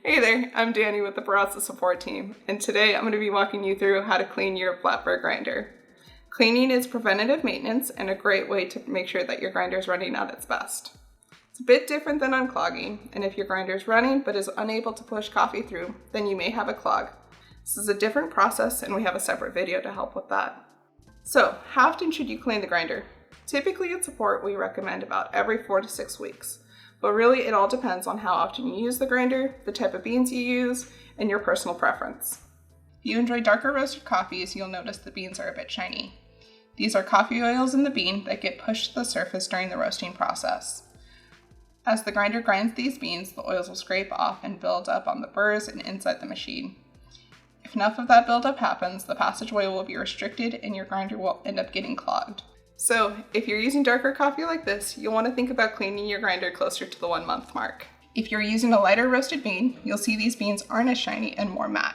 Hey there, I'm Danny with the Baratza support team, and today I'm going to be walking you through how to clean your flat burr grinder. Cleaning is preventative maintenance and a great way to make sure that your grinder is running at its best. It's a bit different than unclogging, and if your grinder is running but is unable to push coffee through, then you may have a clog. This is a different process, and we have a separate video to help with that. So, how often should you clean the grinder? Typically at support, we recommend about every 4 to 6 weeks. But really, it all depends on how often you use the grinder, the type of beans you use, and your personal preference. If you enjoy darker roasted coffees, you'll notice the beans are a bit shiny. These are coffee oils in the bean that get pushed to the surface during the roasting process. As the grinder grinds these beans, the oils will scrape off and build up on the burrs and inside the machine. If enough of that buildup happens, the passageway will be restricted and your grinder will end up getting clogged. So, if you're using darker coffee like this, you'll want to think about cleaning your grinder closer to the 1 month mark. If you're using a lighter roasted bean, you'll see these beans aren't as shiny and more matte.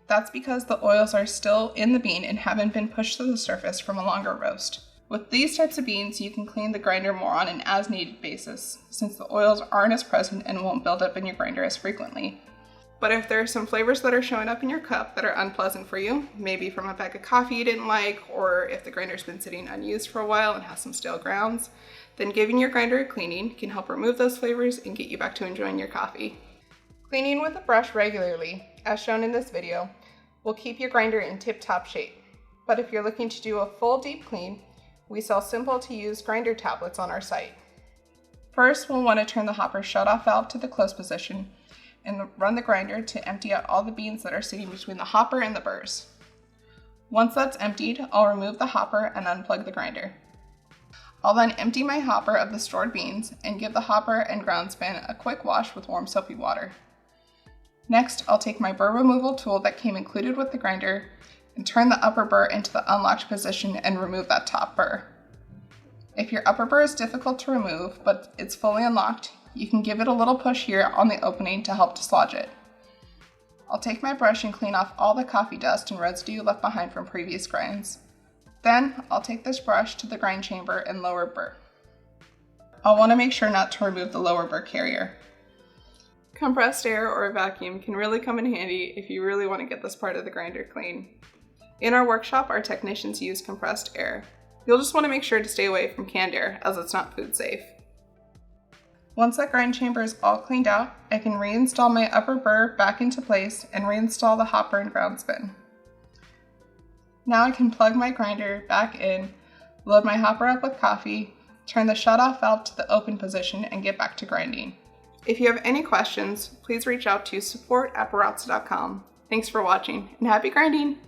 That's because the oils are still in the bean and haven't been pushed to the surface from a longer roast. With these types of beans, you can clean the grinder more on an as-needed basis, since the oils aren't as present and won't build up in your grinder as frequently. But if there are some flavors that are showing up in your cup that are unpleasant for you, maybe from a bag of coffee you didn't like, or if the grinder's been sitting unused for a while and has some stale grounds, then giving your grinder a cleaning can help remove those flavors and get you back to enjoying your coffee. Cleaning with a brush regularly, as shown in this video, will keep your grinder in tip-top shape. But if you're looking to do a full deep clean, we sell simple to use grinder tablets on our site. First, we'll want to turn the hopper shutoff valve to the close position and run the grinder to empty out all the beans that are sitting between the hopper and the burrs. Once that's emptied, I'll remove the hopper and unplug the grinder. I'll then empty my hopper of the stored beans and give the hopper and ground span a quick wash with warm soapy water. Next, I'll take my burr removal tool that came included with the grinder and turn the upper burr into the unlocked position and remove that top burr. If your upper burr is difficult to remove, but it's fully unlocked, you can give it a little push here on the opening to help dislodge it. I'll take my brush and clean off all the coffee dust and residue left behind from previous grinds. Then, I'll take this brush to the grind chamber and lower burr. I'll want to make sure not to remove the lower burr carrier. Compressed air or a vacuum can really come in handy if you really want to get this part of the grinder clean. In our workshop, our technicians use compressed air. You'll just want to make sure to stay away from canned air, as it's not food safe. Once that grind chamber is all cleaned out, I can reinstall my upper burr back into place and reinstall the hopper and ground spin. Now I can plug my grinder back in, load my hopper up with coffee, turn the shutoff valve to the open position, and get back to grinding. If you have any questions, please reach out to support@baratza.com. Thanks for watching, and happy grinding!